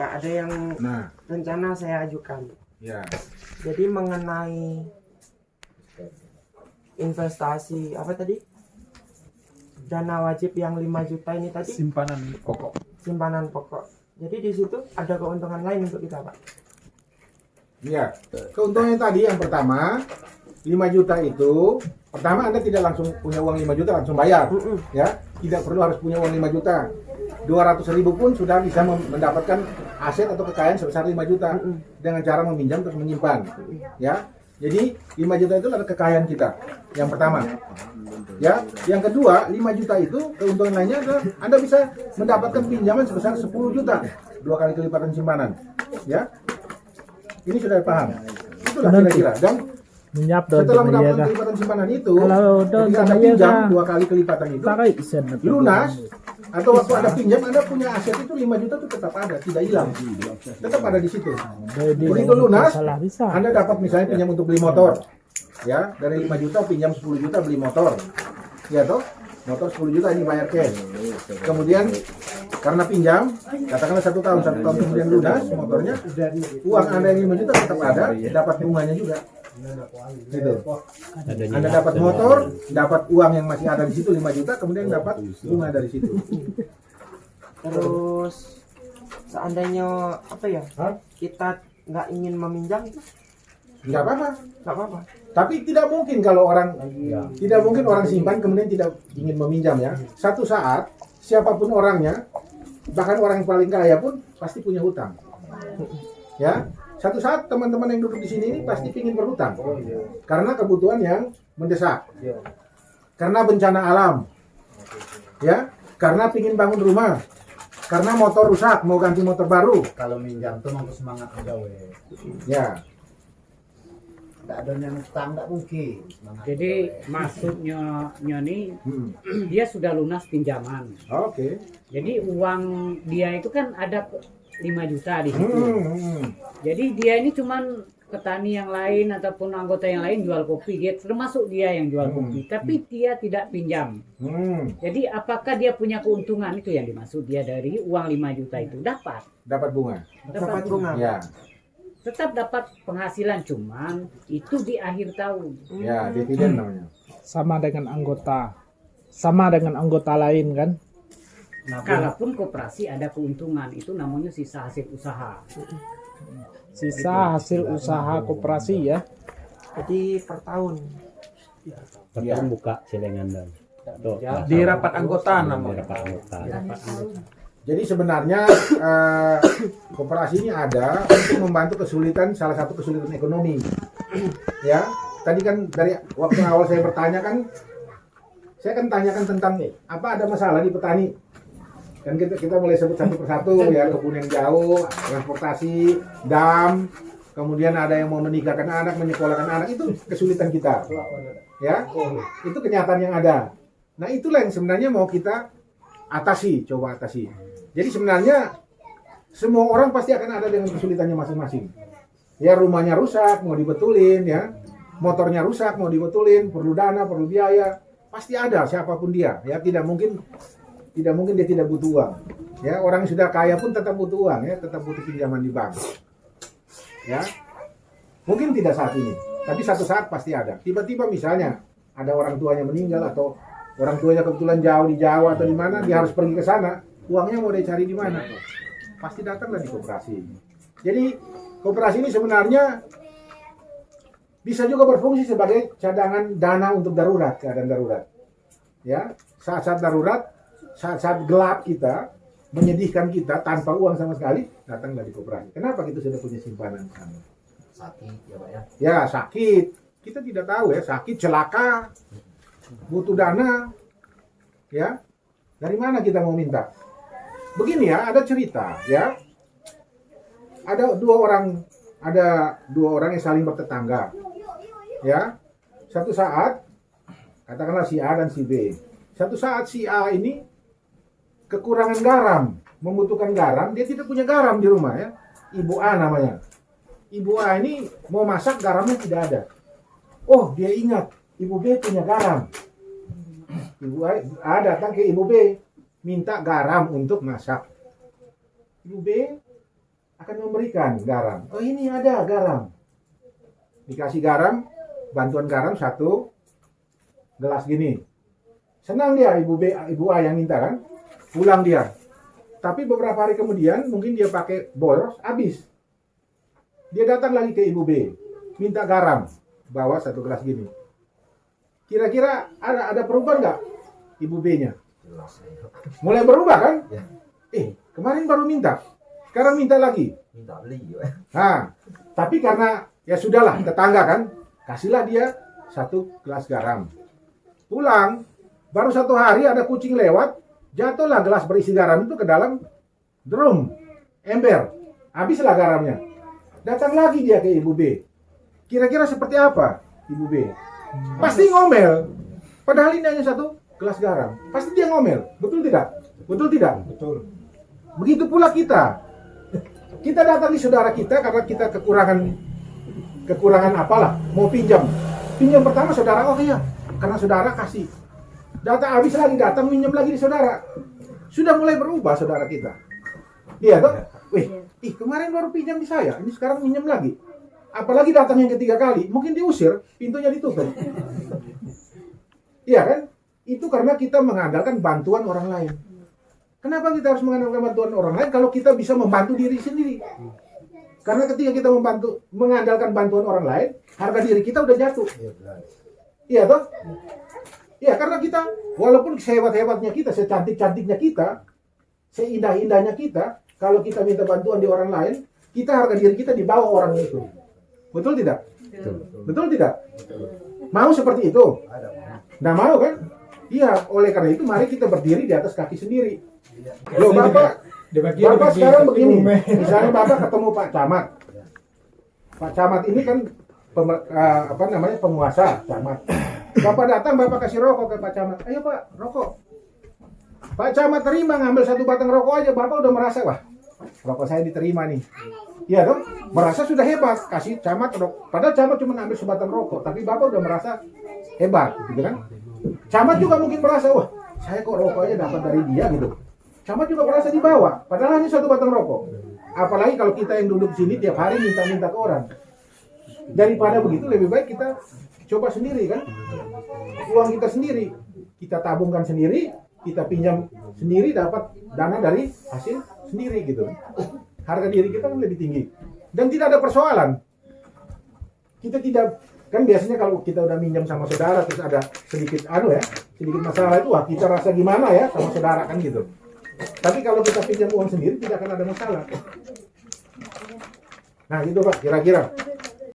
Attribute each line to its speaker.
Speaker 1: Pak, ada yang rencana saya ajukan.
Speaker 2: Ya.
Speaker 1: Jadi mengenai investasi apa tadi? Dana wajib yang 5 juta ini tadi,
Speaker 3: Simpanan pokok.
Speaker 1: simpanan pokok. Jadi di situ ada keuntungan lain untuk kita, Pak.
Speaker 2: Iya. Keuntungannya tadi yang pertama 5 juta itu, pertama Anda tidak langsung punya uang 5 juta langsung bayar. Ya, tidak perlu harus punya uang 5 juta. 200.000 pun sudah bisa mendapatkan aset atau kekayaan sebesar 5 juta dengan cara meminjam terus menyimpan. Ya. Jadi 5 juta itu adalah kekayaan kita. Yang pertama. Ya, yang kedua, 5 juta itu keuntungan lainnya adalah Anda bisa mendapatkan pinjaman sebesar 10 juta. 2 kali kelipatan simpanan. Ya. Ini sudah paham. Itulah kira-kira. Dan setelah mendapatkan kelipatan simpanan itu, ketika Anda pinjam 2 kali kelipatan itu, lunas, atau waktu Anda pinjam, Anda punya aset itu 5 juta itu tetap ada, tidak hilang. Tetap ada di situ. Begitu lunas, Anda dapat misalnya pinjam untuk beli motor. Ya, dari 5 juta pinjam 10 juta beli motor. Ya toh? Motor 10 juta ini bayar cash. Kemudian karena pinjam, katakanlah 1 tahun kemudian lunas motornya, uang Anda yang 5 juta tetap ada, dapat bunganya juga. Gitu. Anda dapat motor, dapat uang yang masih ada di situ 5 juta, kemudian dapat bunga dari situ.
Speaker 1: Terus seandainya apa ya? Kita nggak ingin meminjam,
Speaker 2: Nggak apa-apa.
Speaker 1: nggak apa-apa.
Speaker 2: Tapi tidak mungkin kalau orang simpan kemudian tidak ingin meminjam ya. Satu saat siapapun orangnya, bahkan orang yang paling kaya pun pasti punya hutang. Ya, satu saat teman-teman yang duduk di sini ini pasti ingin berhutang karena kebutuhan yang mendesak, karena bencana alam, ya, karena ingin bangun rumah, karena motor rusak mau ganti motor baru.
Speaker 4: Kalau minjam tuh mau semangat aja
Speaker 2: Ya.
Speaker 4: Nggak ada yang utang nggak mungkin.
Speaker 5: Jadi maksudnya nih dia sudah lunas pinjaman.
Speaker 2: Oke.
Speaker 5: Jadi uang dia itu kan ada 5 juta di situ. Jadi dia ini cuman petani yang lain ataupun anggota yang lain jual kopi, dia termasuk dia yang jual kopi, tapi dia tidak pinjam. Jadi apakah dia punya keuntungan, itu yang dimaksud dia dari uang 5 juta itu
Speaker 2: Dapat bunga.
Speaker 1: Dapat bunga.
Speaker 2: Ya.
Speaker 5: Tetap dapat penghasilan, cuman itu di akhir tahun.
Speaker 2: Ya, dividen namanya.
Speaker 3: Sama dengan anggota lain kan.
Speaker 5: Kalaupun koperasi ada keuntungan, itu namanya sisa hasil usaha.
Speaker 3: Sisa hasil usaha koperasi ya.
Speaker 1: Jadi per tahun.
Speaker 6: Per tahun buka celengan dan
Speaker 3: Di rapat anggota namanya.
Speaker 2: Jadi sebenarnya koperasi ini ada untuk membantu salah satu kesulitan ekonomi. Ya, tadi kan dari waktu awal saya bertanya kan, saya kan tanyakan tentang apa ada masalah di petani. Kan kita mulai sebut satu persatu ya, kebun yang jauh, transportasi, dam, kemudian ada yang mau menikahkan anak, menyekolahkan anak, itu kesulitan kita. Ya, itu kenyataan yang ada. Nah itulah yang sebenarnya mau kita coba atasi. Jadi sebenarnya semua orang pasti akan ada dengan kesulitannya masing-masing. Ya, rumahnya rusak mau dibetulin ya, motornya rusak mau dibetulin, perlu dana, perlu biaya, pasti ada siapapun dia. Ya, tidak mungkin dia tidak butuh uang. Ya, orang yang sudah kaya pun tetap butuh uang ya, tetap butuh pinjaman di bank. Ya, mungkin tidak saat ini, tapi satu saat pasti ada. Tiba-tiba misalnya ada orang tuanya meninggal atau orang tuanya kebetulan jauh di Jawa atau di mana, dia harus pergi ke sana. Uangnya mau dicari di mana? Pasti datanglah di koperasi. Jadi koperasi ini sebenarnya bisa juga berfungsi sebagai cadangan dana untuk darurat, keadaan darurat. Ya, saat-saat darurat, saat-saat gelap kita, menyedihkan kita tanpa uang sama sekali, datanglah di koperasi. Kenapa kita sudah punya simpanan sana?
Speaker 4: Sakit ya Pak ya.
Speaker 2: Ya, sakit. Kita tidak tahu ya, sakit, celaka, butuh dana. Ya, dari mana kita mau minta? Begini ya, ada cerita ya. Ada dua orang yang saling bertetangga. Ya. Satu saat katakanlah si A dan si B. Satu saat si A ini kekurangan garam, membutuhkan garam, dia tidak punya garam di rumah ya. Ibu A namanya. Ibu A ini mau masak, garamnya tidak ada. Oh, dia ingat Ibu B punya garam. Ibu A datang ke Ibu B, minta garam untuk masak. Ibu B akan memberikan garam. Oh ini ada garam. Dikasih garam, bantuan garam 1 gelas gini. Senang dia ibu A yang minta kan. Pulang dia. Tapi beberapa hari kemudian mungkin dia pakai boros, habis. Dia datang lagi ke ibu B, minta garam, bawa 1 gelas gini. Kira-kira ada perubahan nggak ibu B-nya? Mulai berubah kan? Kemarin baru minta, sekarang minta lagi.
Speaker 1: Minta beli.
Speaker 2: Nah, tapi karena ya sudahlah tetangga kan, kasihlah dia 1 gelas garam. Pulang, baru 1 hari ada kucing lewat, jatuhlah gelas berisi garam itu ke dalam drum, ember, habislah garamnya. Datang lagi dia ke ibu B. Kira-kira seperti apa ibu B? Pasti ngomel. Padahal ini hanya 1 gelas garam. Pasti dia ngomel. Betul tidak? Betul tidak? Betul. Begitu pula kita. Kita datangi saudara kita karena kita kekurangan apalah, mau pinjam. Pinjam pertama saudara, oh iya, karena saudara kasih. Data habis lagi, datang minjem lagi di saudara. Sudah mulai berubah saudara kita. Iya toh? Kemarin baru pinjam di saya, ini sekarang minjem lagi. Apalagi datang yang ketiga kali, mungkin diusir, pintunya ditutup. Iya kan? Itu karena kita mengandalkan bantuan orang lain. Kenapa kita harus mengandalkan bantuan orang lain kalau kita bisa membantu diri sendiri? Karena ketika kita mengandalkan bantuan orang lain, harga diri kita udah jatuh. Iya toh? Ya karena kita, walaupun sehebat-hebatnya kita, secantik-cantiknya kita, seindah-indahnya kita, kalau kita minta bantuan di orang lain, kita harga diri kita di bawah orang itu. Betul tidak? Betul tidak? Mau seperti itu? Nggak mau kan? Iya, oleh karena itu mari kita berdiri di atas kaki sendiri. Loh Bapak sekarang begini, misalnya Bapak ketemu Pak Camat. Pak Camat ini kan penguasa camat. Bapak datang, Bapak kasih rokok ke Pak Camat. Ayo Pak, rokok. Pak Camat terima, ngambil 1 batang rokok aja, Bapak udah merasa, wah, rokok saya diterima nih. Iya dong, merasa sudah hebat, kasih Camat rokok. Padahal Camat cuma ngambil sebatang rokok, tapi Bapak udah merasa hebat, gitu kan. Camat juga mungkin merasa, wah, saya kok rokok aja dapat dari dia gitu. Camat juga merasa di bawah, padahal hanya 1 batang rokok. Apalagi kalau kita yang duduk sini tiap hari minta-minta ke orang. Daripada begitu, lebih baik kita coba sendiri kan. Uang kita sendiri, kita tabungkan sendiri, kita pinjam sendiri, dapat dana dari hasil sendiri gitu. Harga diri kita kan lebih tinggi. Dan tidak ada persoalan. Kita tidak, kan biasanya kalau kita udah minjam sama saudara terus ada sedikit sedikit masalah itu, wah kita rasa gimana ya sama saudara kan gitu. Tapi kalau kita pinjam uang sendiri tidak akan ada masalah. Nah gitu Pak, kira-kira.